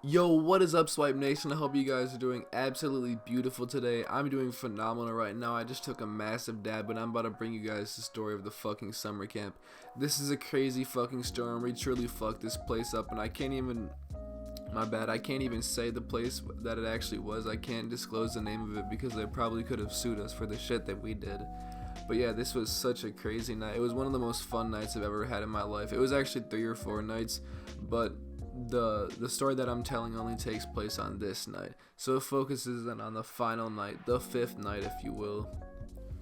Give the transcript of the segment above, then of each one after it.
Yo, what is up, Swipe Nation? I hope you guys are doing absolutely beautiful today. I'm doing phenomenal right now. I just took a massive dab, but I'm about to bring you guys the story of the fucking summer camp. This is a crazy fucking storm. We truly fucked this place up, and I can't even... My bad, I can't even say the place that it actually was. I can't disclose the name of it because they probably could have sued us for the shit that we did. But yeah, this was such a crazy night. It was one of the most fun nights I've ever had in my life. It was actually 3 or 4 nights, but the story that I'm telling only takes place on this night, so it focuses in on the final night, the 5th night, if you will.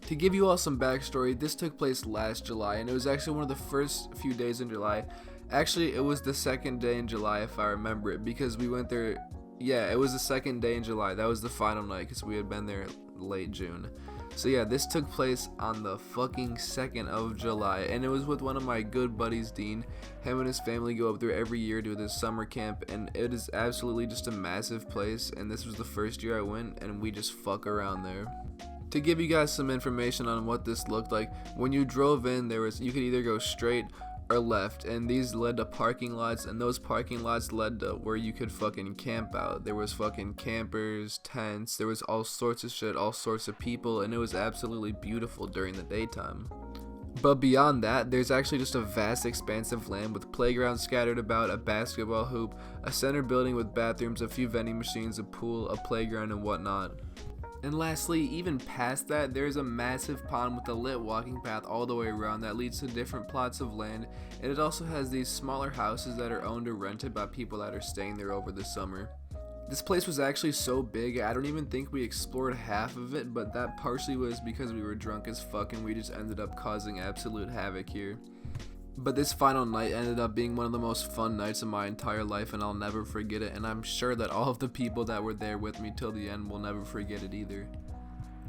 To give you all some backstory, this took place last July, and it was actually one of the first few days in July. Actually, it was the 2nd day in July, if I remember it, because we went there. Yeah, it was the 2nd day in July. That was the final night because we had been there late June. So yeah, this took place on the fucking 2nd of July, and it was with one of my good buddies, Dean. Him and his family go up there every year to this summer camp, and it is absolutely just a massive place, and this was the first year I went, and we just fuck around there. To give you guys some information on what this looked like, when you drove in, you could either go straight or left, and these led to parking lots, and those parking lots led to where you could fucking camp out. There was fucking campers, tents, there was all sorts of shit, all sorts of people, and it was absolutely beautiful during the daytime. But beyond that, there's actually just a vast expanse of land with playgrounds scattered about, a basketball hoop, a center building with bathrooms, a few vending machines, a pool, a playground, and whatnot. And lastly, even past that, there's a massive pond with a lit walking path all the way around that leads to different plots of land, and it also has these smaller houses that are owned or rented by people that are staying there over the summer. This place was actually so big, I don't even think we explored half of it, but that partially was because we were drunk as fuck and we just ended up causing absolute havoc here. But this final night ended up being one of the most fun nights of my entire life, and I'll never forget it, and I'm sure that all of the people that were there with me till the end will never forget it either.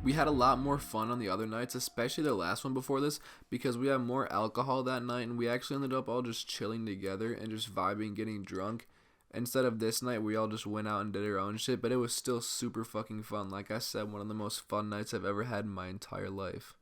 We had a lot more fun on the other nights, especially the last one before this, because we had more alcohol that night, and we actually ended up all just chilling together and just vibing, getting drunk. Instead of this night, we all just went out and did our own shit, but it was still super fucking fun. Like I said, one of the most fun nights I've ever had in my entire life.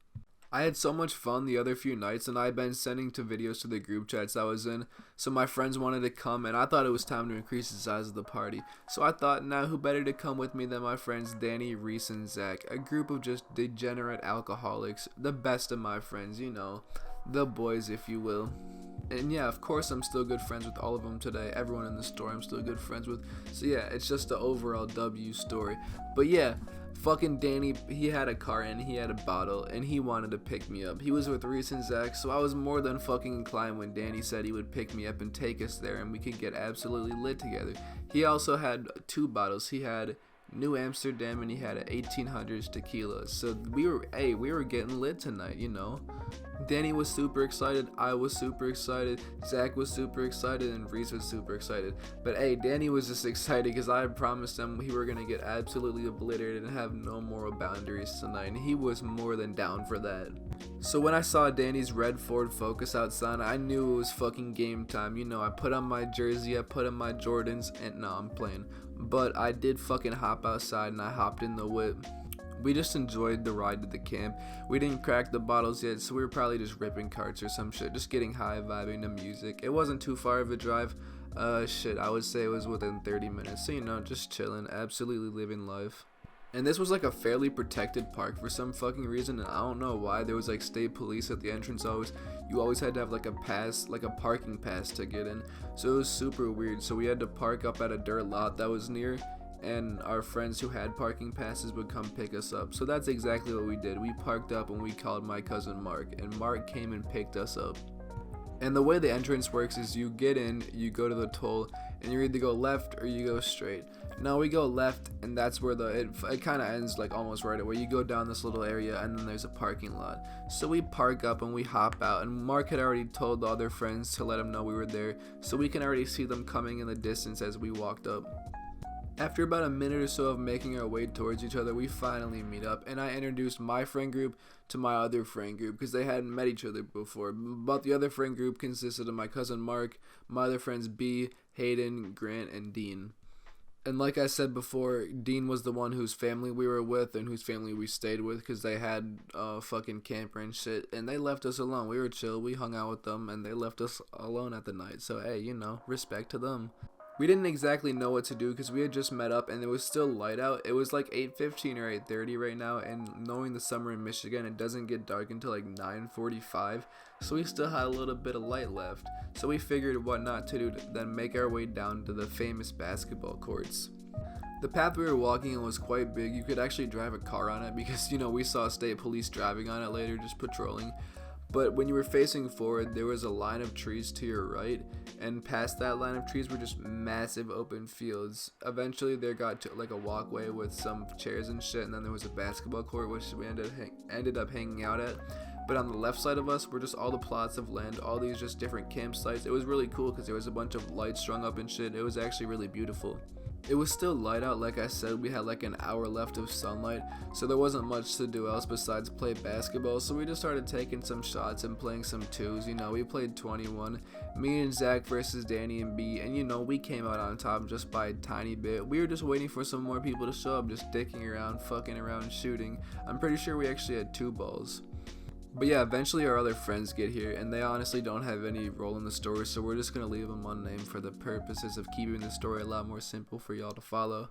I had so much fun the other few nights, and I've been sending videos to the group chats I was in, so my friends wanted to come, and I thought it was time to increase the size of the party. So I thought, now who better to come with me than my friends Danny, Reese, and Zach, a group of just degenerate alcoholics, the best of my friends, you know, the boys, if you will. And yeah, of course I'm still good friends with all of them today. Everyone in the store I'm still good friends with. So yeah, it's just the overall W story. But yeah, fucking Danny, he had a car and he had a bottle and he wanted to pick me up. He was with Reese and Zach, so I was more than fucking inclined when Danny said he would pick me up and take us there and we could get absolutely lit together. He also had 2 bottles. He had New Amsterdam and he had a 1800s tequila. So we were getting lit tonight, you know. Danny was super excited, I was super excited, Zach was super excited, and Reese was super excited. But hey, Danny was just excited because I promised him we were gonna get absolutely obliterated and have no moral boundaries tonight, and he was more than down for that. So when I saw Danny's red Ford Focus outside, I knew it was fucking game time. You know, I put on my jersey, I put on my Jordans, and no, I'm playing. But I did fucking hop outside and I hopped in the whip. We just enjoyed the ride to the camp. We didn't crack the bottles yet, so we were probably just ripping carts or some shit, just getting high, vibing to music. It wasn't too far of a drive. I would say it was within 30 minutes. So, you know, just chilling, absolutely living life. And this was like a fairly protected park for some fucking reason, and I don't know why. There was like state police at the entrance always. You always had to have like a pass, like a parking pass to get in. So it was super weird. So we had to park up at a dirt lot that was near, and our friends who had parking passes would come pick us up. So that's exactly what we did. We parked up and we called my cousin Mark, and Mark came and picked us up. And the way the entrance works is you get in, you go to the toll, and you either go left or you go straight. Now we go left, and that's where it kind of ends like almost right away. You go down this little area and then there's a parking lot. So we park up and we hop out, and Mark had already told the other friends to let them know we were there, so we can already see them coming in the distance as we walked up. After about a minute or so of making our way towards each other, we finally meet up, and I introduced my friend group to my other friend group because they hadn't met each other before. But the other friend group consisted of my cousin Mark, my other friends B, Hayden, Grant, and Dean. And like I said before, Dean was the one whose family we were with and whose family we stayed with because they had a fucking camper and shit, and they left us alone. We were chill, we hung out with them, and they left us alone at the night. So hey, you know, respect to them. We didn't exactly know what to do because we had just met up and it was still light out. It was like 8:15 or 8:30 right now, and knowing the summer in Michigan, it doesn't get dark until like 9:45, so we still had a little bit of light left. So we figured what not to do to then make our way down to the famous basketball courts. The path we were walking on was quite big. You could actually drive a car on it because, we saw state police driving on it later, just patrolling. But when you were facing forward, there was a line of trees to your right, and past that line of trees were just massive open fields. Eventually, there got to like a walkway with some chairs and shit, and then there was a basketball court, which we ended up hanging out at. But on the left side of us were just all the plots of land, all these just different campsites. It was really cool because there was a bunch of lights strung up and shit. It was actually really beautiful. It was still light out, like I said. We had like an hour left of sunlight, so there wasn't much to do else besides play basketball. So we just started taking some shots and playing some twos. We played 21, me and Zach versus Danny and B, and we came out on top just by a tiny bit. We were just waiting for some more people to show up, just dicking around, fucking around, shooting. I'm pretty sure we actually had 2 balls. But yeah, eventually our other friends get here, and they honestly don't have any role in the story, so we're just going to leave them unnamed for the purposes of keeping the story a lot more simple for y'all to follow.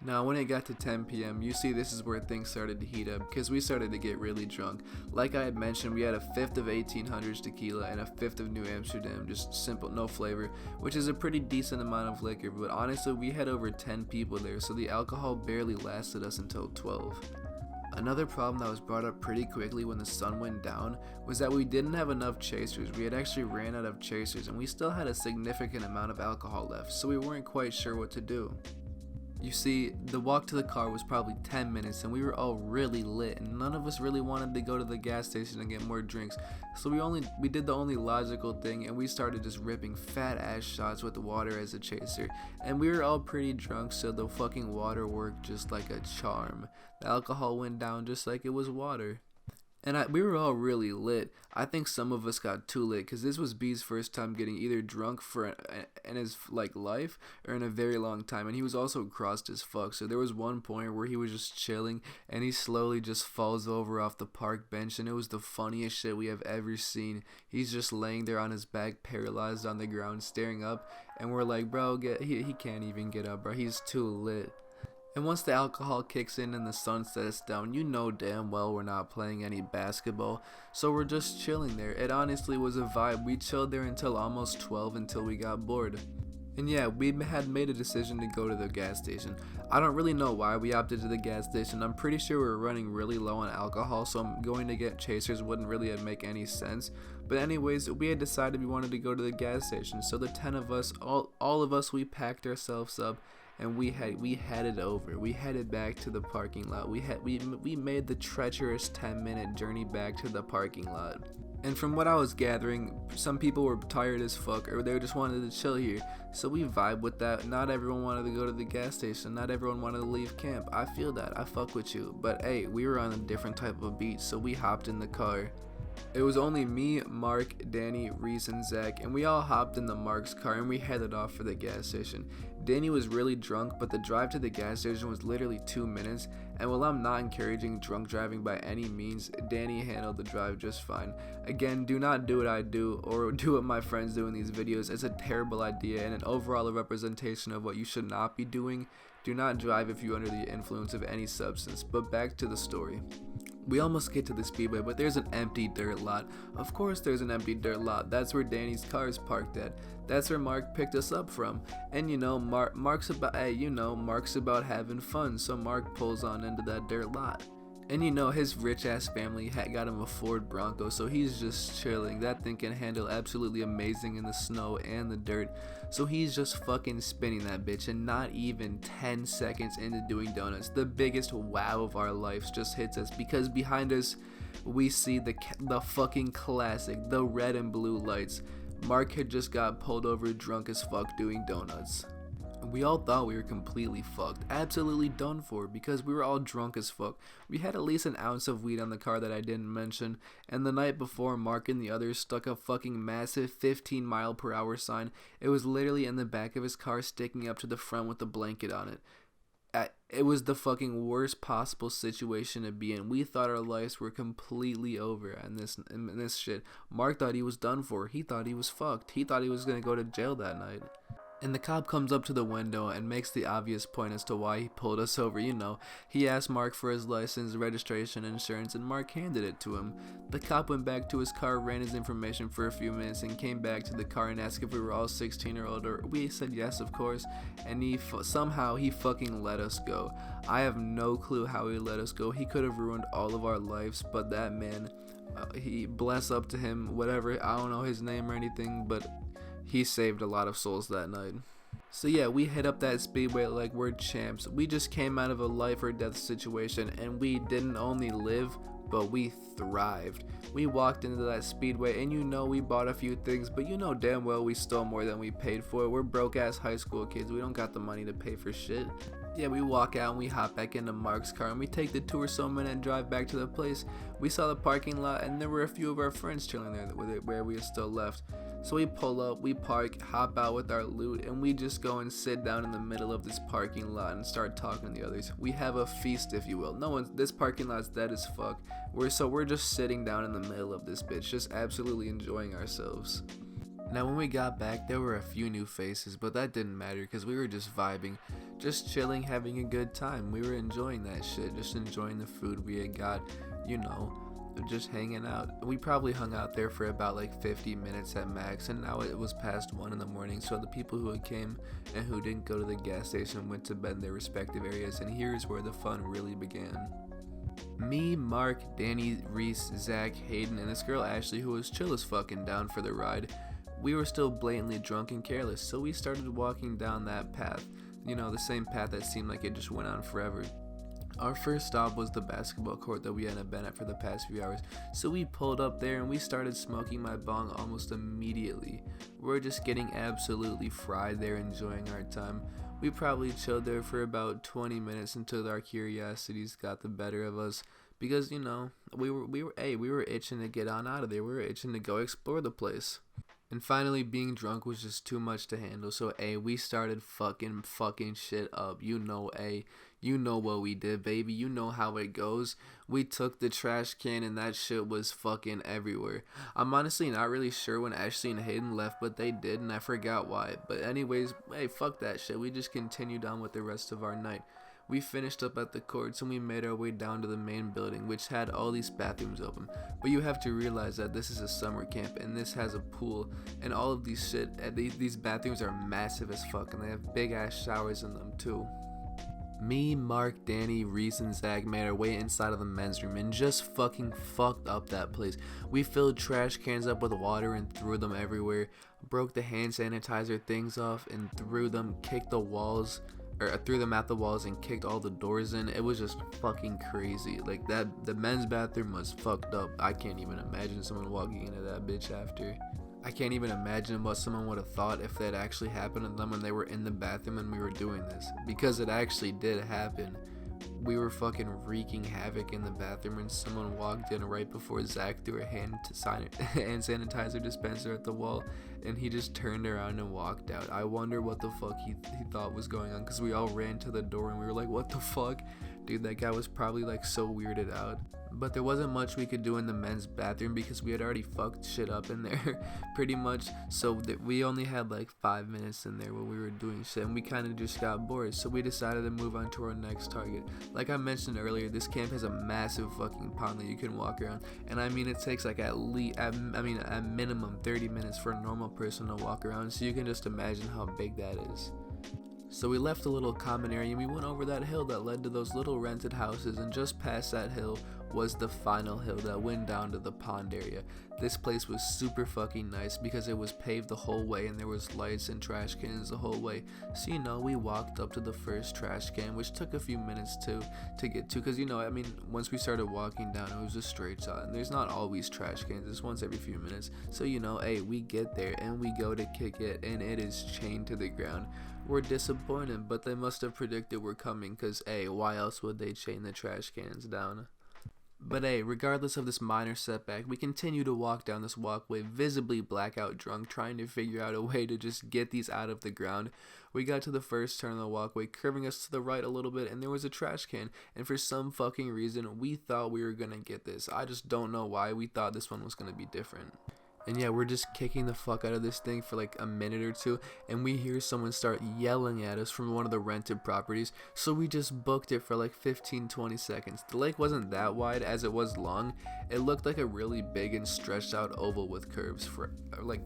Now, when it got to 10 p.m., you see this is where things started to heat up, because we started to get really drunk. Like I had mentioned, we had a fifth of 1800s tequila and a fifth of New Amsterdam, just simple, no flavor, which is a pretty decent amount of liquor, but honestly, we had over 10 people there, so the alcohol barely lasted us until 12. Another problem that was brought up pretty quickly when the sun went down was that we didn't have enough chasers. We had actually ran out of chasers, and we still had a significant amount of alcohol left, so we weren't quite sure what to do. You see, the walk to the car was probably 10 minutes, and we were all really lit, and none of us really wanted to go to the gas station and get more drinks, so we did the only logical thing, and we started just ripping fat ass shots with the water as a chaser. And we were all pretty drunk, so the fucking water worked just like a charm. The alcohol went down just like it was water. And we were all really lit. I think some of us got too lit because this was B's first time getting either drunk in his life or in a very long time, and he was also crossed as fuck. So there was one point where he was just chilling and he slowly just falls over off the park bench, and it was the funniest shit we have ever seen. He's just laying there on his back, paralyzed on the ground, staring up, and we're like, bro, he can't even get up, bro. He's too lit. And once the alcohol kicks in and the sun sets down, you know damn well we're not playing any basketball, so we're just chilling there. It honestly was a vibe. We chilled there until almost 12 until we got bored. And yeah, we had made a decision to go to the gas station. I don't really know why we opted to the gas station. I'm pretty sure we were running really low on alcohol, so going to get chasers wouldn't really make any sense. But anyways, we had decided we wanted to go to the gas station, so the 10 of us, all of us, we packed ourselves up. And we headed over. We headed back to the parking lot. We made the treacherous 10-minute journey back to the parking lot. And from what I was gathering, some people were tired as fuck, or they just wanted to chill here. So we vibe with that. Not everyone wanted to go to the gas station. Not everyone wanted to leave camp. I feel that. I fuck with you. But hey, we were on a different type of beat, so we hopped in the car. It was only me, Mark, Danny, Reese, and Zach, and we all hopped in the Mark's car and we headed off for the gas station. Danny was really drunk, but the drive to the gas station was literally 2 minutes, and while I'm not encouraging drunk driving by any means, Danny handled the drive just fine. Again, do not do what I do or do what my friends do in these videos. It's a terrible idea and an overall representation of what you should not be doing. Do not drive if you're under the influence of any substance. But back to the story. We almost get to the speedway, but there's an empty dirt lot. Of course there's an empty dirt lot. That's where Danny's car is parked at. That's where Mark picked us up from. And Mark's about having fun, so Mark pulls on into that dirt lot. And his rich ass family got him a Ford Bronco, so he's just chilling. That thing can handle absolutely amazing in the snow and the dirt. So he's just fucking spinning that bitch, and not even 10 seconds into doing donuts, the biggest wow of our lives just hits us, because behind us we see the fucking classic, the red and blue lights. Mark had just got pulled over drunk as fuck doing donuts. We all thought we were completely fucked, absolutely done for, because we were all drunk as fuck. We had at least an ounce of weed on the car that I didn't mention, and the night before, Mark and the others stuck a fucking massive 15-mile-per-hour sign. It was literally in the back of his car, sticking up to the front with a blanket on it. It was the fucking worst possible situation to be in. We thought our lives were completely over in this shit. Mark thought he was done for. He thought he was fucked. He thought he was gonna go to jail that night. And the cop comes up to the window and makes the obvious point as to why he pulled us over. He asked Mark for his license, registration, insurance, and Mark handed it to him. The cop went back to his car, ran his information for a few minutes, and came back to the car and asked if we were all 16 or older. We said yes, of course, and somehow he fucking let us go. I have no clue how he let us go. He could have ruined all of our lives, but that man, he bless up to him, whatever, I don't know his name or anything, but he saved a lot of souls that night. So yeah, we hit up that speedway like we're champs. We just came out of a life or death situation, and we didn't only live, but we thrived. We walked into that speedway, and we bought a few things, but damn well we stole more than we paid for. We're broke ass high school kids. We don't got the money to pay for shit. Yeah, we walk out and we hop back into Mark's car and we take the 2 or so minute drive back to the place. We saw the parking lot and there were a few of our friends chilling there where we had still left. So we pull up, we park, hop out with our loot, and we just go and sit down in the middle of this parking lot and start talking to the others. We have a feast, if you will. This parking lot's dead as fuck. We're just sitting down in the middle of this bitch, just absolutely enjoying ourselves. Now when we got back, there were a few new faces, but that didn't matter because we were just vibing, just chilling, having a good time. We were enjoying that shit, just enjoying the food we had got, just hanging out. We probably hung out there for about like 50 minutes at max, and now it was past 1 in the morning, so the people who had came and who didn't go to the gas station went to bed in their respective areas, and here's where the fun really began. Me, Mark, Danny, Reese, Zach, Hayden, and this girl Ashley, who was chill as fucking down for the ride. We were still blatantly drunk and careless, so we started walking down that path, the same path that seemed like it just went on forever. Our first stop was the basketball court that we hadn't been at for the past few hours, so we pulled up there and we started smoking my bong almost immediately. We're just getting absolutely fried there, enjoying our time. We probably chilled there for about 20 minutes until our curiosities got the better of us, because we were itching to get on out of there. We were itching to go explore the place. And finally, being drunk was just too much to handle, so we started fucking shit up. You know what we did, baby. You know how it goes. We took the trash can and that shit was fucking everywhere. I'm honestly not really sure when Ashley and Hayden left, but they did, and I forgot why. But anyways, fuck that shit. We just continued on with the rest of our night. We finished up at the courts and we made our way down to the main building, which had all these bathrooms open. But you have to realize that this is a summer camp and this has a pool, and all of these bathrooms are massive as fuck, and they have big ass showers in them too. Me, Mark, Danny, Reese, and Zach made our way inside of the men's room and just fucking fucked up that place. We filled trash cans up with water and threw them everywhere, broke the hand sanitizer things off and threw them at the walls and kicked all the doors in. It was just fucking crazy. Like the men's bathroom was fucked up. I can't even imagine someone walking into that bitch after. I can't even imagine what someone would have thought if that actually happened to them when they were in the bathroom and we were doing this, because it actually did happen. We were fucking wreaking havoc in the bathroom and someone walked in right before Zach threw a hand sanitizer dispenser at the wall, and he just turned around and walked out. I wonder what the fuck he thought was going on, because we all ran to the door and we were like, what the fuck? Dude, that guy was probably like so weirded out. But there wasn't much we could do in the men's bathroom because we had already fucked shit up in there pretty much, so we only had like 5 minutes in there when we were doing shit, and we kind of just got bored, so we decided to move on to our next target. Like I mentioned earlier, this camp has a massive fucking pond that you can walk around, and I mean it takes like at minimum 30 minutes for a normal person to walk around, so you can just imagine how big that is. So we left the little common area and we went over that hill that led to those little rented houses, and just past that hill was the final hill that went down to the pond area. This place was super fucking nice because it was paved the whole way and there was lights and trash cans the whole way. So we walked up to the first trash can, which took a few minutes to get to, because once we started walking down, it was a straight shot and there's not always trash cans, it's once every few minutes. So we get there and we go to kick it and it is chained to the ground. We're disappointed, but they must have predicted we're coming, because why else would they chain the trash cans down? But regardless of this minor setback, we continue to walk down this walkway, visibly blackout drunk, trying to figure out a way to just get these out of the ground. We got to the first turn of the walkway, curving us to the right a little bit, and there was a trash can, and for some fucking reason, we thought we were gonna get this. I just don't know why we thought this one was gonna be different. And yeah, we're just kicking the fuck out of this thing for like a minute or two, and we hear someone start yelling at us from one of the rented properties, so we just booked it for like 15-20 seconds. The lake wasn't that wide as it was long. It looked like a really big and stretched out oval with curves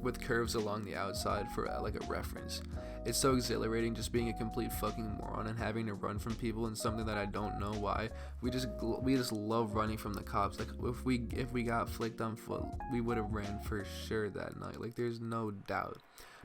with curves along the outside for like a reference. It's so exhilarating just being a complete fucking moron and having to run from people and something that I don't know why. We just love running from the cops. Like if we got flicked on foot, we would have ran for sure that night. Like there's no doubt.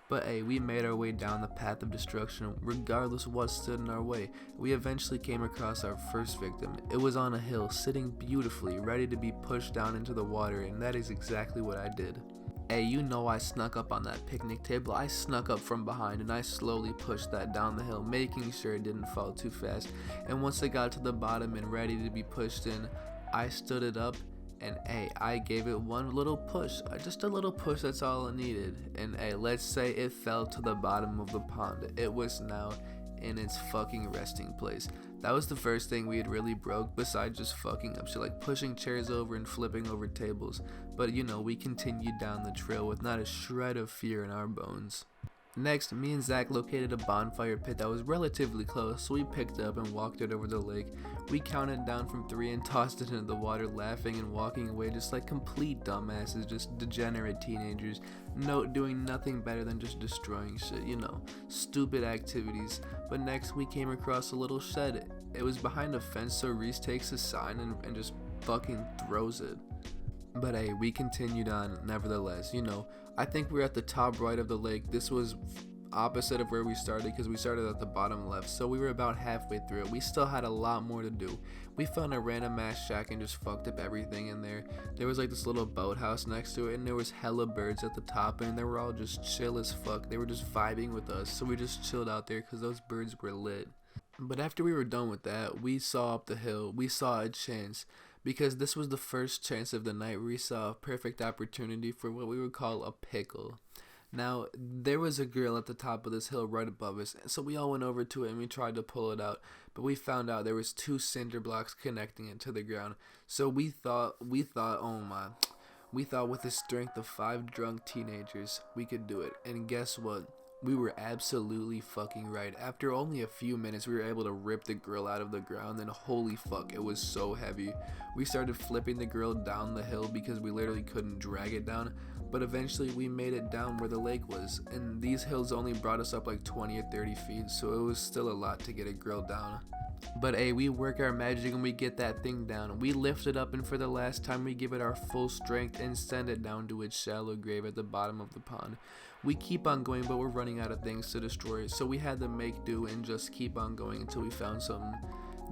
But hey, we made our way down the path of destruction regardless of what stood in our way. We eventually came across our first victim. It was on a hill, sitting beautifully, ready to be pushed down into the water, and that is exactly what I did. Hey, you know I snuck up on that picnic table. I snuck up from behind and I slowly pushed that down the hill, making sure it didn't fall too fast. And once it got to the bottom and ready to be pushed in, I stood it up and hey, I gave it one little push. Just a little push, that's all it needed. And hey, let's say it fell to the bottom of the pond. It was now in its fucking resting place. That was the first thing we had really broke besides just fucking up shit like pushing chairs over and flipping over tables. But you know, we continued down the trail with not a shred of fear in our bones. Next, me and Zach located a bonfire pit that was relatively close, so we picked it up and walked it over the lake. We counted down from 3 and tossed it into the water, laughing and walking away just like complete dumbasses, just degenerate teenagers. Doing nothing better than just destroying shit, you know, stupid activities. But next, we came across a little shed. It was behind a fence, so Reese takes a sign and just fucking throws it. But hey, we continued on nevertheless. You know, I think we were at the top right of the lake. This was opposite of where we started because we started at the bottom left, so we were about halfway through it. We still had a lot more to do. We found a random ass shack and just fucked up everything in there. There was like this little boathouse next to it, and there was hella birds at the top, and they were all just chill as fuck. They were just vibing with us, so we just chilled out there because those birds were lit. But after we were done with that, we saw up the hill. We saw a chance. Because this was the first chance of the night, we saw a perfect opportunity for what we would call a pickle. Now, there was a grill at the top of this hill right above us, so we all went over to it and we tried to pull it out, but we found out there was 2 cinder blocks connecting it to the ground. So we thought, oh my, we thought with the strength of 5 drunk teenagers, we could do it. And guess what? We were absolutely fucking right. After only a few minutes, we were able to rip the grill out of the ground, and holy fuck, it was so heavy. We started flipping the grill down the hill because we literally couldn't drag it down, but eventually we made it down where the lake was, and these hills only brought us up like 20 or 30 feet, so it was still a lot to get a grill down. But hey, we work our magic and we get that thing down. We lift it up, and for the last time we give it our full strength and send it down to its shallow grave at the bottom of the pond. We keep on going, but we're running out of things to destroy, so we had to make do and just keep on going until we found something.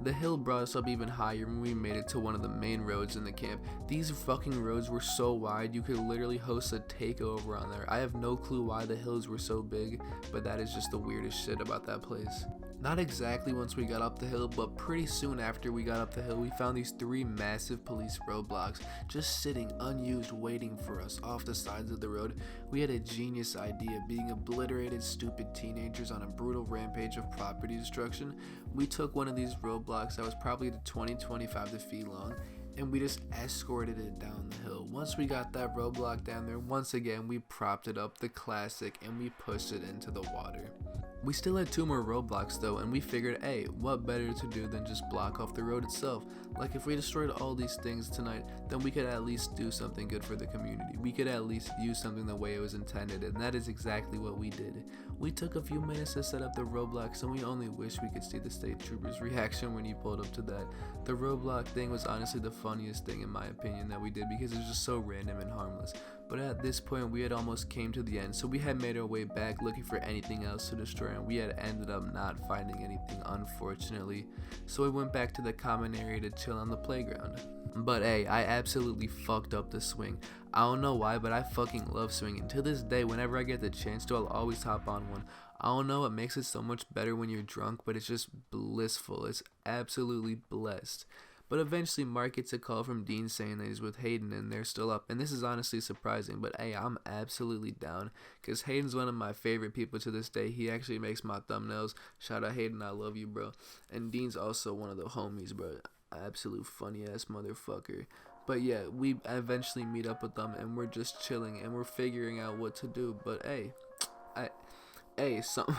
The hill brought us up even higher when we made it to one of the main roads in the camp. These fucking roads were so wide you could literally host a takeover on there. I have no clue why the hills were so big, but that is just the weirdest shit about that place. Not exactly once we got up the hill, but pretty soon after we got up the hill, we found these 3 massive police roadblocks just sitting unused waiting for us off the sides of the road. We had a genius idea, being obliterated stupid teenagers on a brutal rampage of property destruction. We took one of these roadblocks that was probably 20-25 feet long, and we just escorted it down the hill. Once we got that roadblock down there, once again we propped it up, the classic, and we pushed it into the water. We still had 2 more roadblocks though, and we figured, hey, what better to do than just block off the road itself? Like if we destroyed all these things tonight, then we could at least do something good for the community. We could at least use something the way it was intended, and that is exactly what we did. We took a few minutes to set up the roadblocks, and we only wish we could see the state trooper's reaction when he pulled up to that. The roadblock thing was honestly the funniest thing in my opinion that we did because it was just so random and harmless. But at this point we had almost came to the end, so we had made our way back looking for anything else to destroy, and we had ended up not finding anything, unfortunately. So we went back to the common area to chill on the playground. But hey, I absolutely fucked up the swing. I don't know why, but I fucking love swinging. To this day, whenever I get the chance to, I'll always hop on one. I don't know what makes it so much better when you're drunk, but it's just blissful. It's absolutely blessed. But eventually Mark gets a call from Dean saying that he's with Hayden and they're still up. And this is honestly surprising, but hey, I'm absolutely down. Because Hayden's one of my favorite people to this day. He actually makes my thumbnails. Shout out Hayden, I love you, bro. And Dean's also one of the homies, bro. Absolute funny ass motherfucker. But yeah, we eventually meet up with them and we're just chilling and we're figuring out what to do. But I, some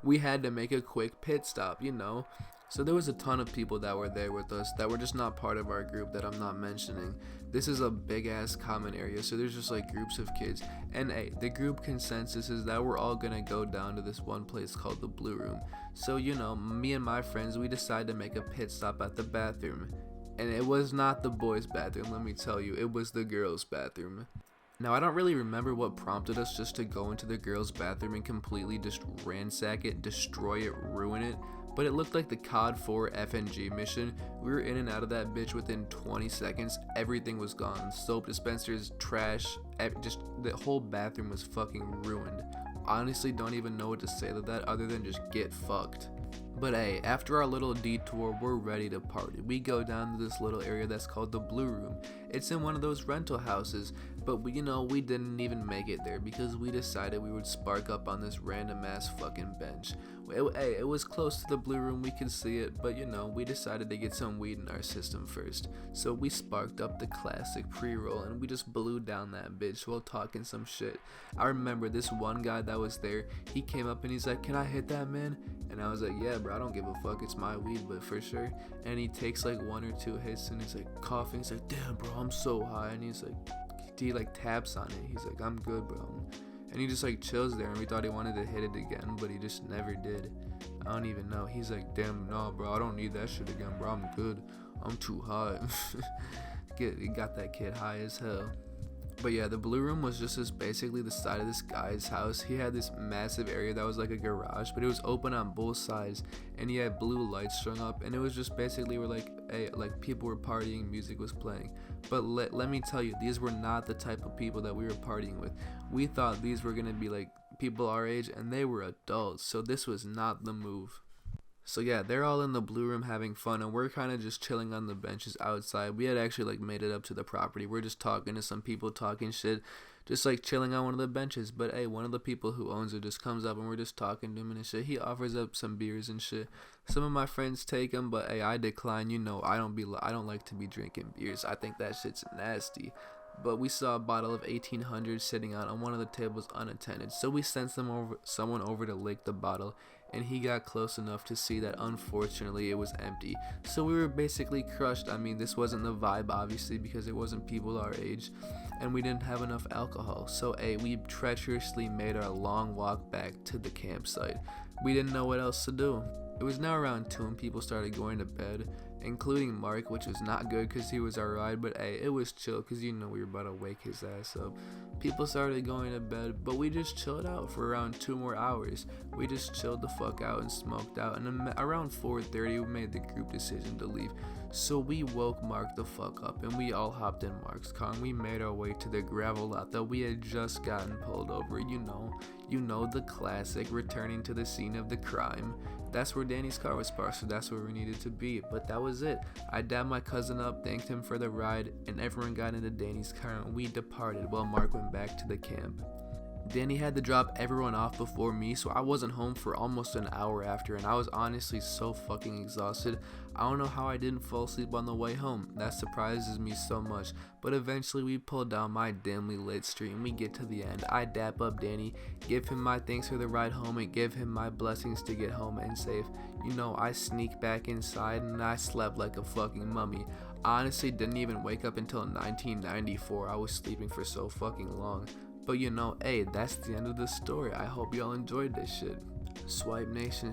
we had to make a quick pit stop, you know. So there was a ton of people that were there with us that were just not part of our group that I'm not mentioning. This is a big ass common area, so there's just like groups of kids. And the group consensus is that we're all gonna go down to this one place called the Blue Room. So you know, me and my friends, we decided to make a pit stop at the bathroom. And it was not the boys' bathroom, let me tell you, it was the girls' bathroom. Now, I don't really remember what prompted us just to go into the girls' bathroom and completely just ransack it, destroy it, ruin it, but it looked like the COD 4 FNG mission. We were in and out of that bitch within 20 seconds. Everything was gone. Soap dispensers, trash, just the whole bathroom was fucking ruined. Honestly, don't even know what to say to that other than just get fucked. But hey, after our little detour, we're ready to party. We go down to this little area that's called the Blue Room. It's in one of those rental houses, but we didn't even make it there because we decided we would spark up on this random ass fucking bench. It was close to the Blue Room, we could see it, but we decided to get some weed in our system first. So we sparked up the classic pre-roll and we just blew down that bitch while talking some shit. I remember this one guy that was there, he came up and he's like, "Can I hit that, man?" And I was like, "Yeah, bro, I don't give a fuck, it's my weed, but for sure." And he takes like 1 or 2 hits and he's like coughing, he's like, "Damn, bro, I'm so high." And he's like, he like taps on it, he's like, "I'm good, bro." And he just like chills there, and we thought he wanted to hit it again, but he just never did. I don't even know. He's like, "Damn, no, bro, I don't need that shit again, bro. I'm good. I'm too high." He got that kid high as hell. But yeah, the Blue Room was just basically the side of this guy's house. He had this massive area that was like a garage, but it was open on both sides, and he had blue lights strung up, and it was just basically where like people were partying, music was playing. But let me tell you, these were not the type of people that we were partying with. We thought these were gonna be like people our age, and they were adults, so this was not the move. So yeah, they're all in the Blue Room having fun, and we're kind of just chilling on the benches outside. We had actually like made it up to the property. We're just talking to some people, talking shit, just like chilling on one of the benches. But hey, one of the people who owns it just comes up and we're just talking to him and shit. He offers up some beers and shit. Some of my friends take them, but hey, I decline. I don't like to be drinking beers. I think that shit's nasty. But we saw a bottle of 1800 sitting out on one of the tables unattended, so we sent someone over to lick the bottle, and he got close enough to see that unfortunately it was empty. So we were basically crushed. I mean, this wasn't the vibe, obviously, because it wasn't people our age, and we didn't have enough alcohol. So we treacherously made our long walk back to the campsite. We didn't know what else to do. It was now around 2 and people started going to bed, including Mark, which was not good because he was our ride, but hey, it was chill because we were about to wake his ass up. People started going to bed, but we just chilled out for around 2 more hours. We just chilled the fuck out and smoked out, and then around 4:30 we made the group decision to leave. So we woke Mark the fuck up and we all hopped in Mark's car and we made our way to the gravel lot that we had just gotten pulled over. You know the classic, returning to the scene of the crime. That's where Danny's car was parked, so that's where we needed to be. But that was it. I dabbed my cousin up, thanked him for the ride, and everyone got into Danny's car and we departed while Mark went back to the camp. Danny had to drop everyone off before me, so I wasn't home for almost an hour after, and I was honestly so fucking exhausted. I don't know how I didn't fall asleep on the way home. That surprises me so much. But eventually we pull down my dimly lit street and we get to the end. I dap up Danny, give him my thanks for the ride home, and give him my blessings to get home and safe. I sneak back inside and I slept like a fucking mummy. I honestly didn't even wake up until 1994. I was sleeping for so fucking long. But that's the end of the story. I hope y'all enjoyed this shit. Swipe Nation,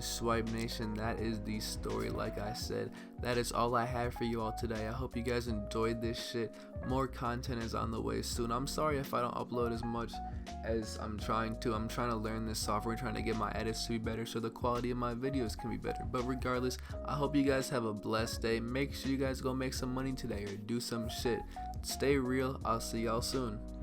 that is the story. Like I said, that is all I have for you all today. I hope you guys enjoyed this shit. More content is on the way soon. I'm sorry if I don't upload as much as I'm trying to. I'm trying to learn this software, trying to get my edits to be better so the quality of my videos can be better. But regardless, I hope you guys have a blessed day. Make sure you guys go make some money today or do some shit. Stay real. I'll see y'all soon.